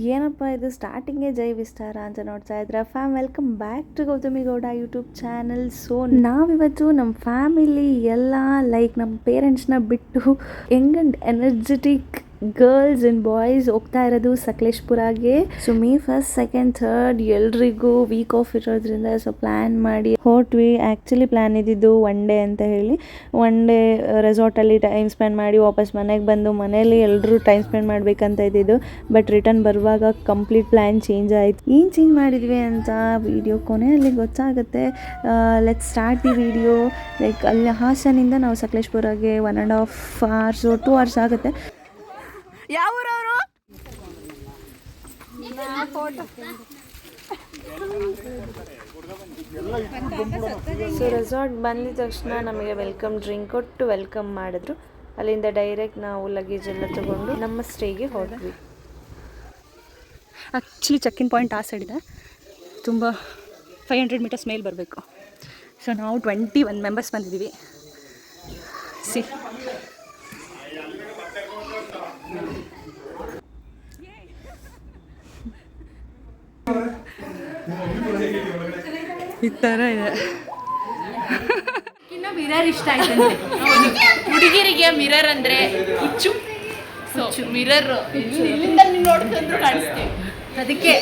ಏನಪ್ಪ ಇದು ಸ್ಟಾರ್ಟಿಂಗೇ ಜೈ ವಿಸ್ತಾರ ಅಂತ ನೋಡ್ತಾ ಇದ್ರೆ welcome back to Gautami Gowda YouTube channel. So ನಾವಿವತ್ತು ನಮ್ಮ ಫ್ಯಾಮಿಲಿ ಎಲ್ಲ ಲೈಕ್ ನಮ್ಮ ಪೇರೆಂಟ್ಸ್ನ ಬಿಟ್ಟು young and energetic girls and boys ಹೋಗ್ತಾ ಇರೋದು ಸಕಲೇಶ್ಪುರಾಗೆ. So May first second third ಎಲ್ರಿಗೂ ವೀಕ್ ಆಫ್ ಇರೋದ್ರಿಂದ ಸೊ ಪ್ಲ್ಯಾನ್ ಮಾಡಿ ಹೊರಟ್ವಿ. ಆ್ಯಕ್ಚುಲಿ ಪ್ಲ್ಯಾನ್ ಇದ್ದಿದ್ದು ಒನ್ ಡೇ ಅಂತ ಹೇಳಿ, ಒನ್ ಡೇ ರೆಸಾರ್ಟಲ್ಲಿ ಟೈಮ್ ಸ್ಪೆಂಡ್ ಮಾಡಿ ವಾಪಸ್ ಮನೆಗೆ ಬಂದು ಮನೇಲಿ ಎಲ್ಲರೂ ಟೈಮ್ ಸ್ಪೆಂಡ್ ಮಾಡಬೇಕಂತ ಇದ್ದಿದ್ದು. ಬಟ್ ರಿಟರ್ನ್ ಬರುವಾಗ ಕಂಪ್ಲೀಟ್ ಪ್ಲ್ಯಾನ್ ಚೇಂಜ್ ಆಯಿತು. ಏನು ಚೇಂಜ್ ಮಾಡಿದ್ವಿ ಅಂತ ವಿಡಿಯೋ ಕೊನೆಯಲ್ಲಿ ಗೊತ್ತಾಗುತ್ತೆ. Let's start the video. Like ಅಲ್ಲಿ ಹಾಸನಿಂದ ನಾವು ಸಕಲೇಶ್ಪುರಾಗೆ 1.5 hours 2 hours ಆಗುತ್ತೆ. ಯಾವ ಊರವರು? ಸೊ ರೆಸಾರ್ಟ್ ಬಂದಿದ ತಕ್ಷಣ ನಮಗೆ ವೆಲ್ಕಮ್ ಡ್ರಿಂಕ್ ಕೊಟ್ಟು ವೆಲ್ಕಮ್ ಮಾಡಿದ್ರು. ಅಲ್ಲಿಂದ ಡೈರೆಕ್ಟ್ ನಾವು ಲಗೇಜ್ ಎಲ್ಲ ತಗೊಂಡು ನಮ್ಮ ಸ್ಟೇಗೆ ಹೋದ್ವಿ. ಆ್ಯಕ್ಚುಲಿ ಚೆಕ್ ಇನ್ ಪಾಯಿಂಟ್ ಆ ಸೈಡ್ ಇದೆ. ತುಂಬ 500 meters ಮೇಲೆ ಬರಬೇಕು. ಸೊ ನಾವು 21 members ಬಂದಿದ್ದೀವಿ. ಸಿ ಈ ಥರ ಇದೆ. ಇನ್ನು ಮಿರರ್ ಇಷ್ಟ ಆಯ್ತು ಹುಡುಗಿರಿಗೆ. ಮಿರರ್ ಅಂದರೆ ಹುಚ್ಚು. ಸೊ ಮಿರರ್ ಇಲ್ಲಿಂದ ನೀವು ನೋಡ್ಕೊಂಡ್ರು ಕಾಣಿಸ್ತೀವಿ. ಅದಕ್ಕೆ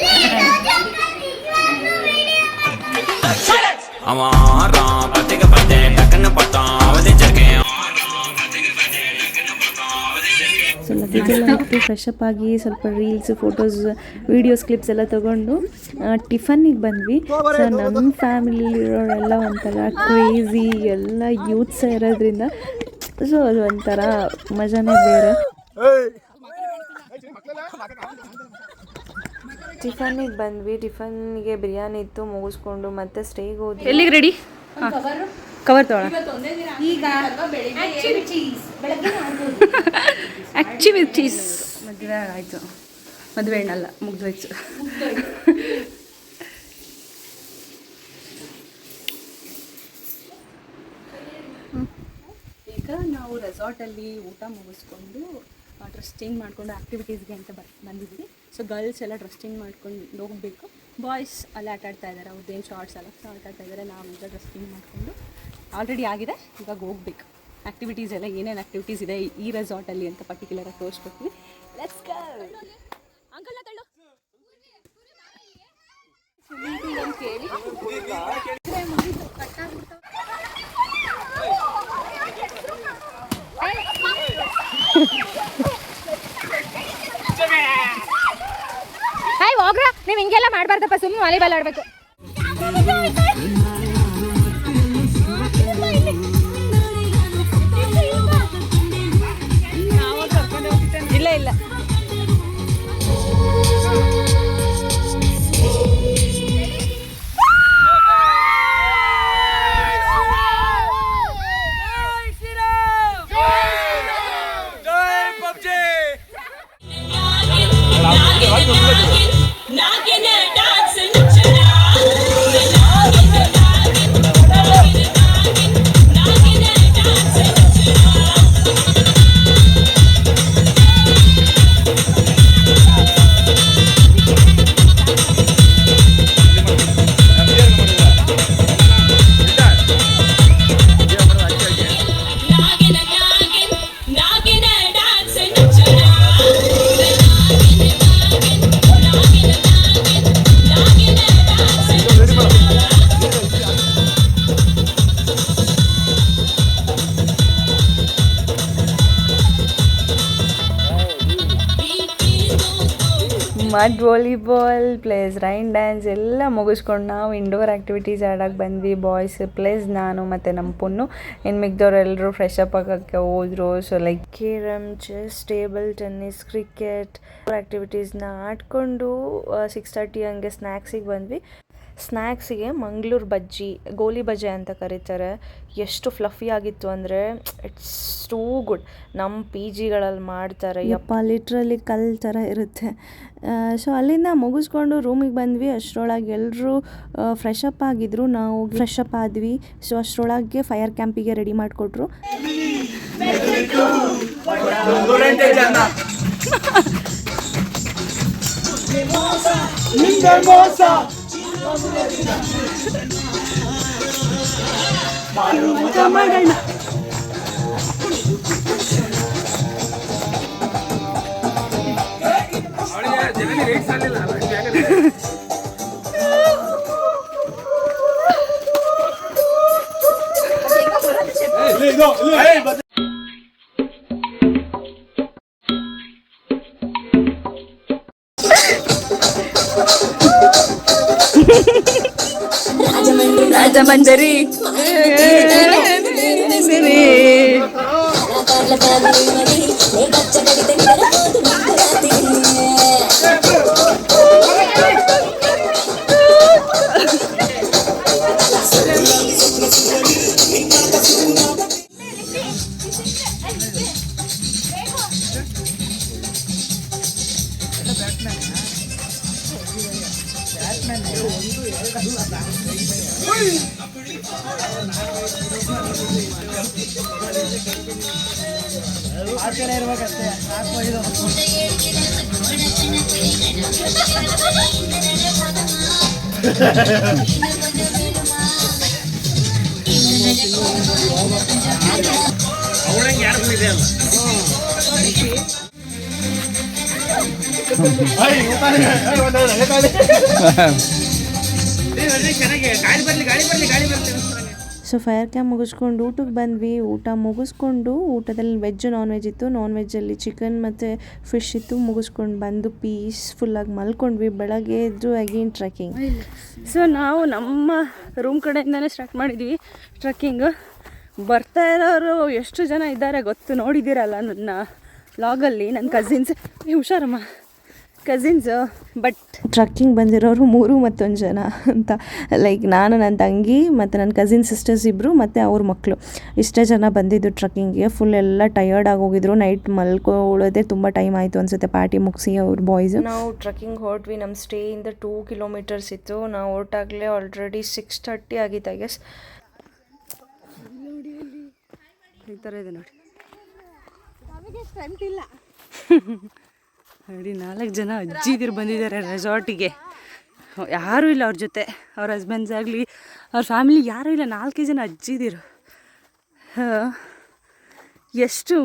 ಸೊ ಲಗೇಜ್ ಎಲ್ಲ ಇಟ್ಟು ಫ್ರೆಶ್ ಅಪ್ ಆಗಿ ಸ್ವಲ್ಪ ರೀಲ್ಸ್, ಫೋಟೋಸ್, ವೀಡಿಯೋಸ್, ಕ್ಲಿಪ್ಸ್ ಎಲ್ಲ ತೊಗೊಂಡು ಟಿಫನ್ನಿಗೆ ಬಂದ್ವಿ. ಸೊ ನಮ್ಮ ಫ್ಯಾಮಿಲಿಲಿರೋರೆಲ್ಲ ಒಂಥರ ಕ್ರೇಜಿ ಎಲ್ಲ ಯೂತ್ಸ್ ಇರೋದ್ರಿಂದ ಸೊ ಅದು ಒಂಥರ ಮಜಾನೇ ಬೇರೆ. ಟಿಫನ್ನಿಗೆ ಬಂದ್ವಿ. ಟಿಫನ್ಗೆ ಬಿರಿಯಾನಿ ಇತ್ತು, ಮುಗಿಸ್ಕೊಂಡು ಮತ್ತೆ ಸ್ಟೇಗೆ ಹೋದ್ವಿ. ಎಲ್ಲಿಗೆ ರೆಡಿ? ಕವರ್ ತೊಗೊಳ. ಆ್ಯಕ್ಟಿವಿಟೀಸ್ ಮದುವೆ ಆಯಿತು. ಮದುವೆ ಹೆಣ್ಣಲ್ಲ, ಮುಗ್ದೋಯ್ತು. ಈಗ ನಾವು ರೆಸಾರ್ಟಲ್ಲಿ ಊಟ ಮುಗಿಸ್ಕೊಂಡು ಡ್ರೆಸ್ ಚೇಂಜ್ ಮಾಡಿಕೊಂಡು ಆ್ಯಕ್ಟಿವಿಟೀಸ್ಗೆ ಅಂತ ಬಂದಿದ್ದೀವಿ. ಸೊ ಗರ್ಲ್ಸ್ ಎಲ್ಲ ಡ್ರೆಸ್ ಚೇಂಜ್ ಮಾಡ್ಕೊಂಡು ಹೋಗಬೇಕು. ಬಾಯ್ಸ್ ಅಲ್ಲಿ ಆಟಾಡ್ತಾ ಇದ್ದಾರೆ. ಅವ್ರದ್ದೇನು ಶಾರ್ಟ್ಸ್ ಎಲ್ಲ ಆಟಾಡ್ತಾ ಇದ್ದಾರೆ. ನಾವು ಈಗ ಡ್ರೆಸ್ ಚೇಂಜ್ ಮಾಡಿಕೊಂಡು ಆಲ್ರೆಡಿ ಆಗಿದೆ, ಇವಾಗ ಹೋಗ್ಬೇಕು. ಆ್ಯಕ್ಟಿವಿಟೀಸ್ ಎಲ್ಲ ಏನೇನು ಆ್ಯಕ್ಟಿವಿಟೀಸ್ ಇದೆ ಈ ರೆಸಾರ್ಟಲ್ಲಿ ಅಂತ ಪರ್ಟಿಕ್ಯುಲರಾಗಿ ತೋರಿಸ್ಕೊಡ್ತೀವಿ. Let's go. ಅಂಕಲ್ ತಳ್ಳು. ಅಂತ ಕೇಳಿ ಹಾಯ್ ಹೋಗ್ರ. ನೀವು ಹಿಂಗೆಲ್ಲ ಮಾಡಬಾರ್ದಪ್ಪ, ಸುಮ್ಮನೆ ವಾಲಿಬಾಲ್ ಆಡಬೇಕು. ಇಲ್ಲ ಇಲ್ಲ mud volleyball plus rain dance ಎಲ್ಲ ಮುಗಿಸ್ಕೊಂಡು ನಾವು ಇಂಡೋರ್ ಆ್ಯಕ್ಟಿವಿಟೀಸ್ ಆಡೋಕ್ಕೆ ಬಂದ್ವಿ. ಬಾಯ್ಸ್ ಪ್ಲಸ್ ನಾನು ಮತ್ತು ನಮ್ಮ ಪುನ್ನು. ಇನ್ನು ಮಿಕ್ದವ್ರೆಲ್ಲರೂ ಫ್ರೆಶ್ ಅಪ್ ಆಗೋಕ್ಕೆ ಹೋದರು. So like carrom, chess, table tennis, cricket ಆ್ಯಕ್ಟಿವಿಟೀಸ್ನ ಆಡ್ಕೊಂಡು 6:30 ಹಂಗೆ ಸ್ನ್ಯಾಕ್ಸಿಗೆ ಬಂದ್ವಿ. ಸ್ನ್ಯಾಕ್ಸಿಗೆ ಮಂಗಳೂರು ಬಜ್ಜಿ, ಗೋಲಿ ಬಜ್ಜಿ ಅಂತ ಕರೀತಾರೆ. ಎಷ್ಟು ಫ್ಲಫಿ ಆಗಿತ್ತು ಅಂದರೆ ಇಟ್ಸ್ ಟೂ ಗುಡ್. ನಮ್ಮ ಪಿ ಜಿಗಳಲ್ಲಿ ಮಾಡ್ತಾರೆ. ಯಪ್ಪ ಲಿಟ್ರಲಿ ಕಲ್ ಥರ ಇರುತ್ತೆ. ಸೊ ಅಲ್ಲಿಂದ ಮುಗಿಸ್ಕೊಂಡು ರೂಮಿಗೆ ಬಂದ್ವಿ. ಅಷ್ಟರೊಳಗೆ ಎಲ್ಲರೂ ಫ್ರೆಶ್ ಅಪ್ ಆಗಿದ್ರು. ನಾವು ಫ್ರೆಶ್ ಅಪ್ ಆದ್ವಿ. ಸೊ ಅಷ್ಟರೊಳಗೆ ಫೈರ್ ಕ್ಯಾಂಪಿಗೆ ರೆಡಿ ಮಾಡಿಕೊಟ್ರು. ಮಾಡೋಣ. ರಾಜಮಂಜರಿ ಸೊ ಫೈರ್ ಕ್ಯಾಂಪ್ ಮುಗಿಸ್ಕೊಂಡು ಊಟಕ್ಕೆ ಬಂದ್ವಿ. ಊಟ ಮುಗಿಸ್ಕೊಂಡು ಊಟದಲ್ಲಿ ವೆಜ್ ನಾನ್ ವೆಜ್ ಇತ್ತು. ನಾನ್ ವೆಜ್ಜಲ್ಲಿ ಚಿಕನ್ ಮತ್ತು ಫಿಶ್ ಇತ್ತು. ಮುಗಿಸ್ಕೊಂಡು ಬಂದು ಪೀಸ್ಫುಲ್ಲಾಗಿ ಮಲ್ಕೊಂಡ್ವಿ. ಬೆಳಗ್ಗೆ ಎದ್ದು ಅಗೇನ್ ಟ್ರೆಕ್ಕಿಂಗ್. ಸೊ ನಾವು ನಮ್ಮ ರೂಮ್ ಕಡೆಯಿಂದನೇ ಸ್ಟಾರ್ಟ್ ಮಾಡಿದ್ವಿ ಟ್ರೆಕ್ಕಿಂಗ್. ಬರ್ತಾ ಇರೋರು ಎಷ್ಟು ಜನ ಇದ್ದಾರೆ ಗೊತ್ತು, ನೋಡಿದ್ದೀರಲ್ಲ ನನ್ನ ಲಾಗಲ್ಲಿ. ನನ್ನ ಕಸಿನ್ಸ್, ಹುಷಾರಮ್ಮ, ಕಸಿನ್ಸು. ಬಟ್ ಟ್ರಕ್ಕಿಂಗ್ ಬಂದಿರೋರು 3 ಮತ್ತೊಂದು ಜನ ಅಂತ, ಲೈಕ್ ನಾನು, ನನ್ನ ತಂಗಿ ಮತ್ತು ನನ್ನ ಕಸಿನ್ ಸಿಸ್ಟರ್ಸ್ ಇಬ್ಬರು ಮತ್ತು ಅವ್ರ ಮಕ್ಕಳು, ಇಷ್ಟೇ ಜನ ಬಂದಿದ್ದು ಟ್ರಕ್ಕಿಂಗ್ಗೆ. ಫುಲ್ ಎಲ್ಲ ಟಯರ್ಡ್ ಆಗೋಗಿದ್ರು. ನೈಟ್ ಮಲ್ಕೊಳ್ಳೋದೇ ತುಂಬ ಟೈಮ್ ಆಯಿತು ಅನಿಸುತ್ತೆ ಪಾರ್ಟಿ ಮುಗಿಸಿ ಅವ್ರ ಬಾಯ್ಸು. ನಾವು ಟ್ರಕ್ಕಿಂಗ್ ಹೊರಟ್ವಿ. ನಮ್ಮ ಸ್ಟೇಯಿಂದ 2 ಕಿಲೋಮೀಟರ್ಸ್ ಇತ್ತು. ನಾವು ಹೊರಟಾಗಲೇ ಆಲ್ರೆಡಿ 6:30 ಆಗಿತ್ತು ಐ ಗೆಸ್. ಈ ಥರ ಇದೆ ನೋಡಿ. ನೋಡಿ 4 ಜನ ಅಜ್ಜಿದಿರು ಬಂದಿದ್ದಾರೆ ರೆಸಾರ್ಟಿಗೆ. ಯಾರೂ ಇಲ್ಲ ಅವ್ರ ಜೊತೆ, ಅವ್ರ ಹಸ್ಬೆಂಡ್ಸ್ ಆಗಲಿ ಅವ್ರ ಫ್ಯಾಮಿಲಿ ಯಾರೂ ಇಲ್ಲ. 4 ಜನ ಅಜ್ಜಿದಿರು. ಎಷ್ಟು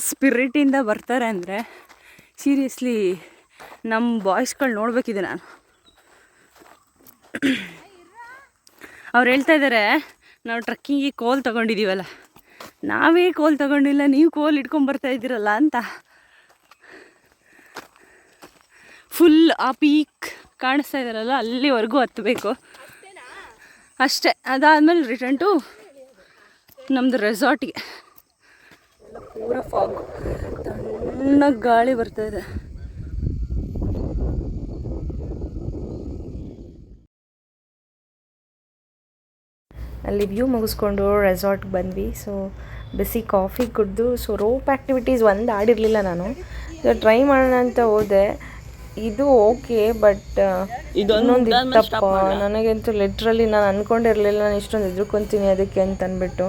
ಸ್ಪಿರಿಟಿಂದ ಬರ್ತಾರೆ ಅಂದರೆ ಸೀರಿಯಸ್ಲಿ ನಮ್ಮ ಬಾಯ್ಸ್ಗಳು ನೋಡಬೇಕಿದೆ ನಾನು. ಅವ್ರು ಹೇಳ್ತಾ ಇದ್ದಾರೆ, ನಾವು ಟ್ರಕ್ಕಿಂಗಿಗೆ ಕೋಲ್ ತೊಗೊಂಡಿದ್ದೀವಲ್ಲ, ನಾವೇ ಕೋಲ್ ತೊಗೊಂಡಿಲ್ಲ, ನೀವು ಕೋಲ್ ಇಟ್ಕೊಂಬರ್ತಾ ಇದ್ದೀರಲ್ಲ ಅಂತ. ಫುಲ್ ಆ ಪೀಕ್ ಕಾಣಿಸ್ತಾ ಇದ್ದಾರಲ್ಲ ಅಲ್ಲಿವರೆಗೂ ಹತ್ತಬೇಕು ಅಷ್ಟೇ. ಅದಾದಮೇಲೆ ರಿಟರ್ನ್ ಟು ನಮ್ಮದು ರೆಸಾರ್ಟಿಗೆ. ಪೂರ ಫಾಗ್, ತಣ್ಣಗೆ ಗಾಳಿ ಬರ್ತಾಯಿದೆ. ಅಲ್ಲಿ ವ್ಯೂ ಮುಗಿಸ್ಕೊಂಡು ರೆಸಾರ್ಟ್ಗೆ ಬಂದ್ವಿ. ಸೊ ಬಿಸಿ ಕಾಫಿ ಕುಡಿದು, ಸೊ ರೋಪ್ ಆ್ಯಕ್ಟಿವಿಟೀಸ್ ಒಂದು ಆಡಿರಲಿಲ್ಲ ನಾನು. ಸೊ ಟ್ರೈ ಮಾಡೋಣ ಅಂತ ಹೋದೆ. ಇದು ಓಕೆ, ಬಟ್ ಇನ್ನೊಂದು ಇತ್ತಪ್ಪ. ನನಗಂತೂ ಲಿಟ್ರಲಿ ನಾನು ಅಂದ್ಕೊಂಡಿರಲಿಲ್ಲ ನಾನು ಇಷ್ಟೊಂದು ಎದ್ರುಕೊತೀನಿ ಅದಕ್ಕೆ ಅಂತ ಅಂದ್ಬಿಟ್ಟು.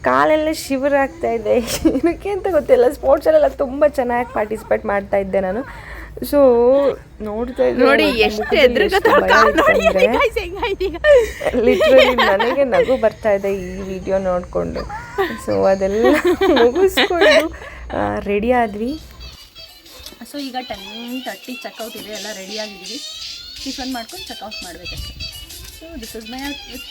ಕಾಲೆಲ್ಲ ಶಿವರ್ ಆಗ್ತಾಯಿದೆ, ಏನಕ್ಕೆ ಅಂತ ಗೊತ್ತಿಲ್ಲ. ಸ್ಪೋರ್ಟ್ಸಲ್ಲೆಲ್ಲ ತುಂಬ ಚೆನ್ನಾಗಿ ಪಾರ್ಟಿಸಿಪೇಟ್ ಮಾಡ್ತಾ ಇದ್ದೆ ನಾನು. ಸೊ ನೋಡ್ತಾ ಇದ್ದೆ ನೋಡಿ ಎಷ್ಟು ಲಿಟ್ರಲಿ ನನಗೆ ನಗು ಬರ್ತಾ ಇದೆ ಈ ವಿಡಿಯೋ ನೋಡಿಕೊಂಡು. ಸೊ ಅದೆಲ್ಲ ಮುಗಿಸ್ಕೊಂಡು ರೆಡಿ ಆದ್ವಿ. ಸೊ ಈಗ 10:30 ಚೆಕ್ಔಟ್ ಇದೆ, ಎಲ್ಲ ರೆಡಿ ಆಗಿದ್ದೀವಿ. ಟಿಫನ್ ಮಾಡ್ಕೊಂಡು ಚೆಕ್ಔಟ್ ಮಾಡಬೇಕಷ್ಟೆ. So this is my outfit.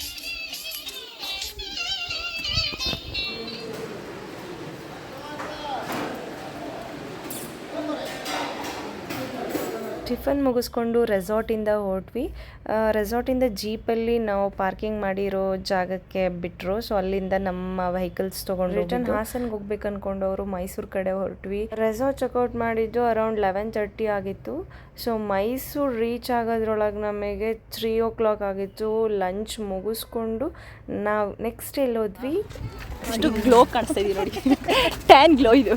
Tiffin ಮುಗಿಸ್ಕೊಂಡು ರೆಸಾರ್ಟಿಂದ ಹೊರಟ್ವಿ. ರೆಸಾರ್ಟಿಂದ ಜೀಪಲ್ಲಿ ನಾವು ಪಾರ್ಕಿಂಗ್ ಮಾಡಿರೋ ಜಾಗಕ್ಕೆ ಬಿಟ್ಟರು. ಸೊ ಅಲ್ಲಿಂದ ನಮ್ಮ ವೆಹಿಕಲ್ಸ್ ತೊಗೊಂಡು ರಿಟರ್ನ್ ಹಾಸನ್ಗೆ ಹೋಗ್ಬೇಕು ಅಂದ್ಕೊಂಡವರು ಮೈಸೂರು ಕಡೆ ಹೊರಟ್ವಿ. ರೆಸಾರ್ಟ್ ಚೆಕ್ಔಟ್ ಮಾಡಿದ್ದು ಅರೌಂಡ್ 11:30 ಆಗಿತ್ತು. ಸೊ ಮೈಸೂರು ರೀಚ್ ಆಗೋದ್ರೊಳಗೆ ನಮಗೆ 3 o'clock ಆಗಿತ್ತು. ಲಂಚ್ ಮುಗಿಸ್ಕೊಂಡು ನಾವು ನೆಕ್ಸ್ಟ್ ಎಲ್ಲಿ ಹೋದ್ವಿ, ಇಷ್ಟು ಗ್ಲೋ ಕಾಣಿಸ್ತಾ ಇದೀವಿ ನೋಡಿ, ಟ್ಯಾನ್ ಗ್ಲೋ ಇದು.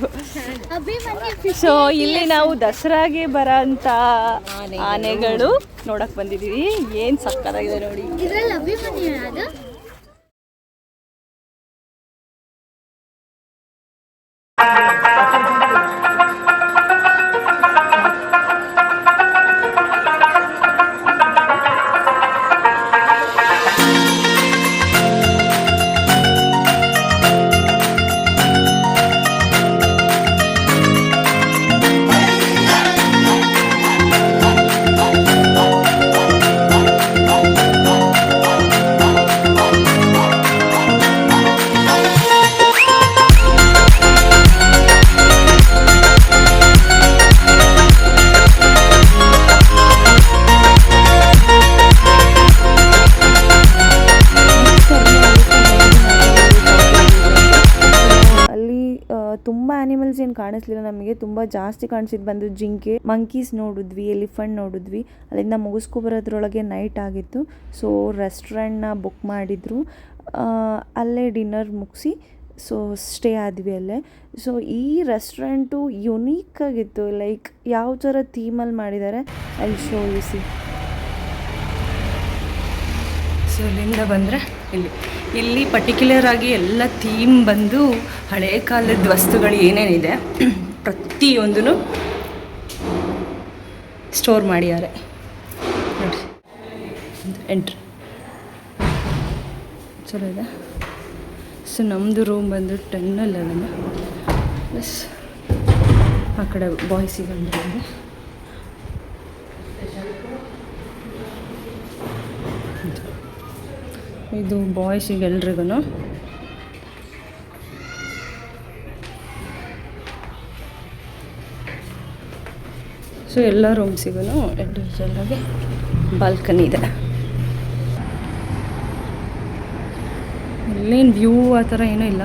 ಸೊ ಇಲ್ಲಿ ನಾವು ದಸರಾಗೆ ಬರೋಂಥ ಆನೆಗಳು ನೋಡಕ್ ಬಂದಿದ್ದೀವಿ. ಏನು ಸಕ್ಕತ್ತಾಗಿದೆ ನೋಡಿ. ಕಾಣಿಸ್ಲಿಲ್ಲ ನಮಗೆ, ತುಂಬ ಜಾಸ್ತಿ ಕಾಣಿಸಿದ್ದು ಬಂದು ಜಿಂಕೆ, ಮಂಕೀಸ್ ನೋಡಿದ್ವಿ, ಎಲಿಫೆಂಟ್ ನೋಡಿದ್ವಿ. ಅಲ್ಲಿಂದ ಮುಗಿಸ್ಕೊ ಬರೋದ್ರೊಳಗೆ ನೈಟ್ ಆಗಿತ್ತು. ಸೊ ರೆಸ್ಟೋರೆಂಟ್ನ ಬುಕ್ ಮಾಡಿದ್ರು, ಅಲ್ಲೇ ಡಿನ್ನರ್ ಮುಗಿಸಿ ಸೊ ಸ್ಟೇ ಆದ್ವಿ ಅಲ್ಲೇ. ಸೊ ಈ ರೆಸ್ಟೋರೆಂಟು ಯುನೀಕ್ ಆಗಿತ್ತು, ಲೈಕ್ ಯಾವ ಥರ ಥೀಮಲ್ಲಿ ಮಾಡಿದ್ದಾರೆ ಅಲ್ಲಿ ಶೋ ಯು ಸಿ. ಸೊ ಅಲ್ಲಿಂದ ಬಂದರೆ ಇಲ್ಲಿ ಪರ್ಟಿಕ್ಯುಲರ್ ಆಗಿ ಎಲ್ಲ ಥೀಮ್ ಬಂದು ಹಳೆ ಕಾಲದ ವಸ್ತುಗಳು ಏನೇನಿದೆ ಪ್ರತಿಯೊಂದೂ ಸ್ಟೋರ್ ಮಾಡಿದ್ದಾರೆ ನೋಡಿ. ಎಂಟ್ರಿ ಚಲೋ ಇದೆ. ಸೊ ನಮ್ಮದು ರೂಮ್ ಬಂದು 10-11 ಪ್ಲಸ್ ಆ ಕಡೆ ಬಾಯ್ಸಿಗೆ ಬಂದಿದೆ. ಇದು ಬಾಯ್ಸಿಗೆ ಎಲ್ರಿಗೂ. ಸೊ ಎಲ್ಲ ರೂಮ್ಸಿಗೂ ಇಂಡಿವಿಜುವಲಾಗಿ ಬಾಲ್ಕನಿ ಇದೆ. ಇಲ್ಲೇನು ವ್ಯೂ ಆ ಥರ ಏನೂ ಇಲ್ಲ.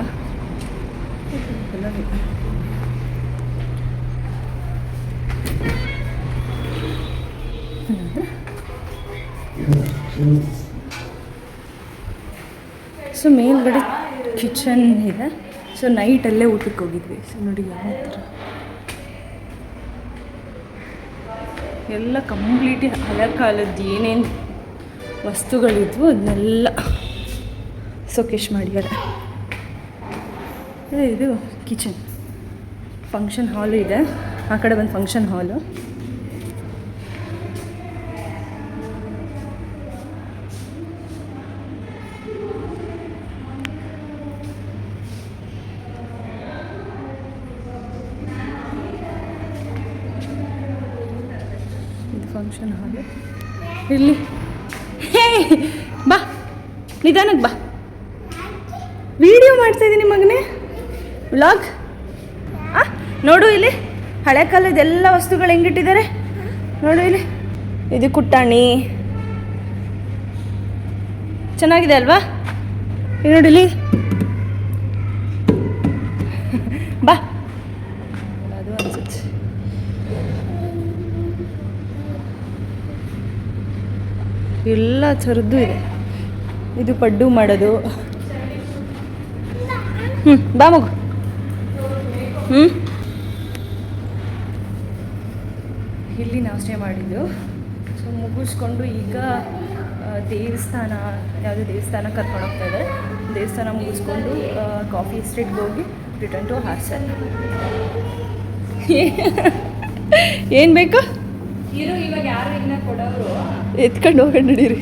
ಸೊ ಮೇಲ್ಗಡೆ ಕಿಚನ್ ಇದೆ. ಸೊ ನೈಟಲ್ಲೇ ಊಟಕ್ಕೆ ಹೋಗಿದ್ವಿ. ಸೊ ನೋಡಿ ಯಾವ ಥರ ಎಲ್ಲ ಕಂಪ್ಲೀಟ್ ಹಳೆ ಕಾಲದ್ದು ಏನೇನು ವಸ್ತುಗಳಿದ್ವು ಅದನ್ನೆಲ್ಲ ಸೊಕೇಶ್ ಮಾಡಿದ್ದಾರೆ. ಇದು ಕಿಚನ್, ಫಂಕ್ಷನ್ ಹಾಲು ಇದೆ. ಆ ಕಡೆ ಒಂದು ಫಂಕ್ಷನ್ ಹಾಲು. ಇದು ಫಂಕ್ಷನ್ ಹಾಲು. ಇಲ್ಲಿ ಹೇ ಬಾ, ನಿಧಾನಕ್ಕೆ ಬಾ, ವಿಡಿಯೋ ಮಾಡ್ತಾಯಿದ್ದೀನಿ ಮಗನೇ, ವ್ಲಾಗ್. ನೋಡು ಇಲ್ಲಿ ಹಳೆ ಕಾಲದ ಎಲ್ಲ ವಸ್ತುಗಳು ಹೆಂಗಿಟ್ಟಿದ್ದಾರೆ ನೋಡು. ಇಲ್ಲಿ ಇದು ಕುಟ್ಟಾಣಿ ಚೆನ್ನಾಗಿದೆ ಅಲ್ವಾ? ನೋಡಿ ಇಲ್ಲಿ ಬಾ, ಅದು ಅನ್ಸುತ್ತೆ. ಎಲ್ಲ ಥರದ್ದು ಇದೆ. ಇದು ಪಡ್ಡು ಮಾಡೋದು. ಬಾ ಮಗು. ಇಲ್ಲಿ ನಾವು ಸ್ಟೇ ಮಾಡಿದ್ದು. ಸೊ ಮುಗಿಸ್ಕೊಂಡು ಈಗ ದೇವಸ್ಥಾನ, ಯಾವುದೇ ದೇವಸ್ಥಾನ ಕರ್ಕೊಂಡು ಹೋಗ್ತಾ ಇದ್ದಾರೆ. ದೇವಸ್ಥಾನ ಮುಗಿಸ್ಕೊಂಡು ಕಾಫಿ ಎಸ್ಟೇಟ್ಗೆ ಹೋಗಿ ರಿಟರ್ನ್ ಟು ಹಾಸನ್. ಏನು ಬೇಕು ಇವಾಗ ಯಾರು ಇನ್ನ ಕೊಡೋರು ಎತ್ಕೊಂಡು ಹೋಗೋಣ ನಡೀರಿ.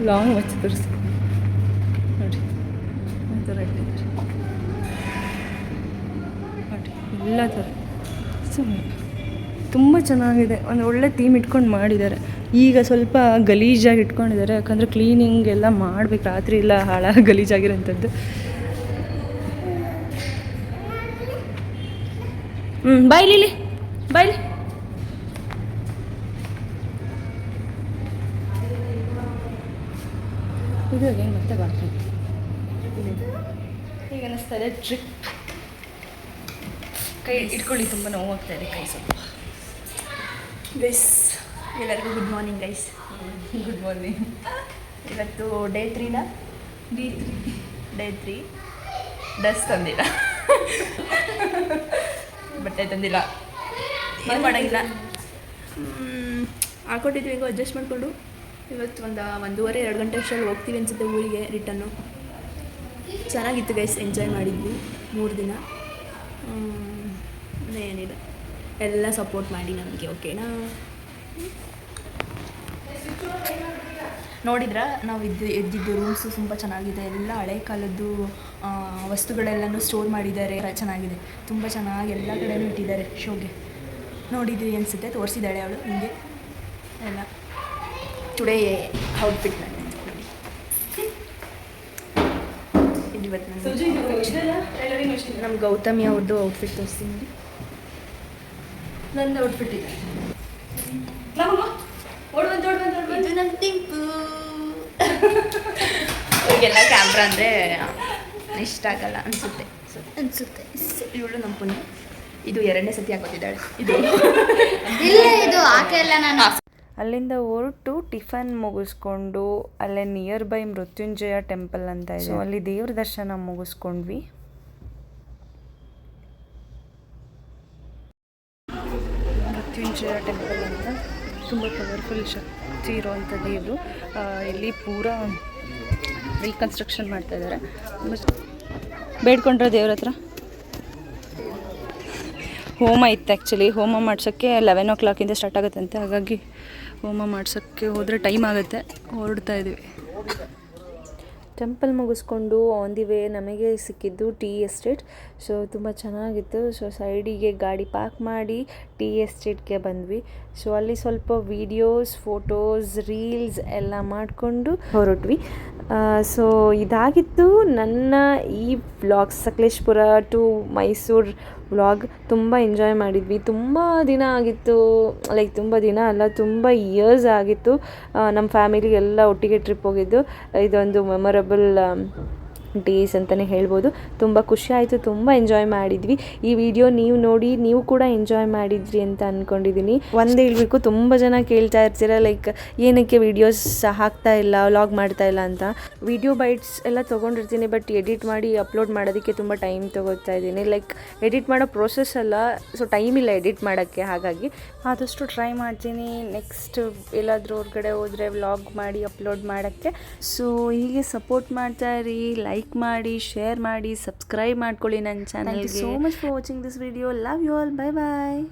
ಲಾಂಗ್ ಮಚ್ಚಿ ತೋರಿಸಿ ನೋಡಿ, ಆ ಥರ ಇಟ್ಟಿದ್ದಾರೆ ನೋಡಿ, ಎಲ್ಲ ಥರ. ಸುಮ್ಮನೆ ತುಂಬ ಚೆನ್ನಾಗಿದೆ, ಒಂದು ಒಳ್ಳೆ ಥೀಮ್ ಇಟ್ಕೊಂಡು ಮಾಡಿದ್ದಾರೆ. ಈಗ ಸ್ವಲ್ಪ ಗಲೀಜಾಗಿ ಇಟ್ಕೊಂಡಿದ್ದಾರೆ, ಯಾಕಂದರೆ ಕ್ಲೀನಿಂಗ್ ಎಲ್ಲ ಮಾಡಬೇಕು. ರಾತ್ರಿ ಎಲ್ಲ ಗಲೀಜಾಗಿರೋಂಥದ್ದು. ಬಾಯ್ಲಿ ಬಾಯ್ಲಿ. ಇದು ಹೇಗೆ ಮತ್ತೆ ಬಾಕಿ ಈಗ ಅನ್ನಿಸ್ತಾರೆ ಟ್ರಿಪ್. ಕೈ ಇಟ್ಕೊಳ್ಳಿ, ತುಂಬ ನೋವಾಗ್ತಾ ಇದೆ ಕೈ ಸ್ವಲ್ಪ. ಗೈಸ್ ಎಲ್ಲರಿಗೂ good morning guys. Good morning. ಇವತ್ತು ಡೇ 3 ಡ್ರೆಸ್ ತಂದಿಲ್ಲ, ಬಟ್ಟೆ ತಂದಿಲ್ಲ, ಏನು ಮಾಡೋಂಗಿಲ್ಲ. ಹಾಕೊಟ್ಟಿದ್ವಿ, ಹೆಂಗೋ ಅಡ್ಜಸ್ಟ್ ಮಾಡಿಕೊಂಡು ಇವತ್ತು 1:30-2 ಗಂಟೆ ಅಷ್ಟರಲ್ಲಿ ಹೋಗ್ತೀವಿ ಅನಿಸುತ್ತೆ ಊರಿಗೆ ರಿಟರ್ನು. ಚೆನ್ನಾಗಿತ್ತು ಗೈಸ್, ಎಂಜಾಯ್ ಮಾಡಿದ್ವಿ 3 ದಿನ. ಏನಿಲ್ಲ, ಎಲ್ಲ ಸಪೋರ್ಟ್ ಮಾಡಿ ನಮಗೆ, ಓಕೆನಾ? ನೋಡಿದ್ರ ನಾವು ಎದ್ದಿದ್ದು ರೂಮ್ಸು ತುಂಬ ಚೆನ್ನಾಗಿದೆ. ಎಲ್ಲ ಹಳೆ ಕಾಲದ್ದು ವಸ್ತುಗಳೆಲ್ಲನೂ ಸ್ಟೋರ್ ಮಾಡಿದ್ದಾರೆ. ಚೆನ್ನಾಗಿದೆ, ತುಂಬ ಚೆನ್ನಾಗಿ ಎಲ್ಲ ಕಡೆಯೂ ಇಟ್ಟಿದ್ದಾರೆ ಶೋಗೆ. ನೋಡಿದ್ವಿ ಅನಿಸುತ್ತೆ, ತೋರಿಸಿದ್ದಾಳೆ ಅವಳು ನಿಮಗೆ ಎಲ್ಲ. ಟುಡೇ ಔಟ್ಫಿಟ್ ನೋಡಿ, ಇದು ಇವತ್ತು ನಮ್ಮ ಗೌತಮಿ ಅವ್ರದ್ದು ಔಟ್ಫಿಟ್ ತೋರಿಸ್ತೀನಿ. ನಂದು ಔಟ್ಫಿಟ್ ಇದೆ. ಇದು ನನ್ನ ಟಿಂಪು. ಈಗೆಲ್ಲ ಕ್ಯಾಮ್ರಾ ಅಂದರೆ ಇಷ್ಟ ಆಗಲ್ಲ ಅನಿಸುತ್ತೆ. ಸೊ ಅನ್ಸುತ್ತೆ. ಇವಳು ನಮ್ಮ ಪುಣ್ಯ. ಇದು 2ನೇ ಸತಿ ಹಾಕೋತಿದ್ದಾಳೆ. ಇದು ಇಲ್ಲ, ಇದು ಆಕೆ ಎಲ್ಲ ನಾನು. ಅಲ್ಲಿಂದ ಹೊರಟು ಟಿಫನ್ ಮುಗಿಸ್ಕೊಂಡು ಅಲ್ಲೇ ನಿಯರ್ ಬೈ ಮೃತ್ಯುಂಜಯ ಟೆಂಪಲ್ ಅಂತ ಇದೆ, ಸೊ ಅಲ್ಲಿ ದೇವ್ರ ದರ್ಶನ ಮುಗಿಸ್ಕೊಂಡ್ವಿ. ಮೃತ್ಯುಂಜಯ ಟೆಂಪಲ್ ಅಂತ ತುಂಬ ಪವರ್ಫುಲ್ ಶಕ್ತಿ ಇರೋವಂಥ ದೇವರು. ಇಲ್ಲಿ ಪೂರಾ ರೀಕನ್ಸ್ಟ್ರಕ್ಷನ್ ಮಾಡ್ತಾ ಇದ್ದಾರೆ. ಬೇಡ್ಕೊಂಡ್ರೆ ದೇವ್ರ ಹತ್ರ ಹೋಮ ಇತ್ತು. ಆ್ಯಕ್ಚುಲಿ ಹೋಮ ಮಾಡ್ಸೋಕ್ಕೆ 11 o'clock ಸ್ಟಾರ್ಟ್ ಆಗುತ್ತಂತೆ, ಹಾಗಾಗಿ ಹೋಮ ಮಾಡ್ಸೋಕ್ಕೆ ಹೋದರೆ ಟೈಮ್ ಆಗುತ್ತೆ. ಹೊರಡ್ತಾ ಇದ್ದೀವಿ. ಟೆಂಪಲ್ ಮುಗಿಸ್ಕೊಂಡು ಆನ್ ದಿ ವೇ ನಮಗೆ ಸಿಕ್ಕಿದ್ದು ಟೀ ಎಸ್ಟೇಟ್. ಸೊ ತುಂಬ ಚೆನ್ನಾಗಿತ್ತು. ಸೊ ಸೈಡಿಗೆ ಗಾಡಿ ಪಾರ್ಕ್ ಮಾಡಿ ಟೀ ಎಸ್ಟೇಟ್ಗೆ ಬಂದ್ವಿ. ಸೊ ಅಲ್ಲಿ ಸ್ವಲ್ಪ ವೀಡಿಯೋಸ್, ಫೋಟೋಸ್, ರೀಲ್ಸ್ ಎಲ್ಲ ಮಾಡಿಕೊಂಡು ಹೊರಟ್ವಿ. ಸೊ ಇದಾಗಿತ್ತು ನನ್ನ ಈ vlog, Sakleshpur to Mysore vlog. ತುಂಬ ಎಂಜಾಯ್ ಮಾಡಿದ್ವಿ. ತುಂಬ ದಿನ ಆಗಿತ್ತು, ಲೈಕ್ ತುಂಬ ದಿನ ಅಲ್ಲ, ತುಂಬ ಇಯರ್ಸ್ ಆಗಿತ್ತು ನಮ್ಮ ಫ್ಯಾಮಿಲಿ ಎಲ್ಲ ಒಟ್ಟಿಗೆ ಟ್ರಿಪ್ ಹೋಗಿದ್ದು. ಇದೊಂದು ಮೆಮೊರಬಲ್ ಡೇಸ್ ಅಂತಲೇ ಹೇಳ್ಬೋದು. ತುಂಬ ಖುಷಿ ಆಯಿತು, ತುಂಬ ಎಂಜಾಯ್ ಮಾಡಿದ್ವಿ. ಈ ವಿಡಿಯೋ ನೀವು ನೋಡಿ ನೀವು ಕೂಡ ಎಂಜಾಯ್ ಮಾಡಿದ್ರಿ ಅಂತ ಅಂದ್ಕೊಂಡಿದ್ದೀನಿ. ಒಂದು ಹೇಳಬೇಕು, ತುಂಬ ಜನ ಕೇಳ್ತಾ ಇರ್ತೀರ ಲೈಕ್ ಏನಕ್ಕೆ ವೀಡಿಯೋಸ್ ಹಾಕ್ತಾ ಇಲ್ಲ, ವ್ಲಾಗ್ ಮಾಡ್ತಾ ಇಲ್ಲ ಅಂತ. ವಿಡಿಯೋ ಬೈಟ್ಸ್ ಎಲ್ಲ ತೊಗೊಂಡಿರ್ತೀನಿ, ಬಟ್ ಎಡಿಟ್ ಮಾಡಿ ಅಪ್ಲೋಡ್ ಮಾಡೋದಕ್ಕೆ ತುಂಬ ಟೈಮ್ ತೊಗೋತಾ ಇದ್ದೀನಿ. ಲೈಕ್ ಎಡಿಟ್ ಮಾಡೋ ಪ್ರೋಸೆಸ್ ಅಲ್ಲ, ಸೊ ಟೈಮ್ ಇಲ್ಲ ಎಡಿಟ್ ಮಾಡೋಕ್ಕೆ. ಹಾಗಾಗಿ ಆದಷ್ಟು ಟ್ರೈ ಮಾಡ್ತೀನಿ ನೆಕ್ಸ್ಟ್ ಎಲ್ಲಾದರೂ ಹೊರಗಡೆ ಹೋದರೆ ವ್ಲಾಗ್ ಮಾಡಿ ಅಪ್ಲೋಡ್ ಮಾಡೋಕ್ಕೆ. ಸೊ ಹೀಗೆ ಸಪೋರ್ಟ್ ಮಾಡ್ತಾ ಇರಿ, ಲೈಕ್ ಮಾಡಿ, ಶೇರ್ ಮಾಡಿ, ಸಬ್ಸ್ಕ್ರೈಬ್ ಮಾಡ್ಕೊಳ್ಳಿ ನನ್ನ ಚಾನಲ್ಗೆ. Thank you so much for watching this video. Love you all. Bye bye.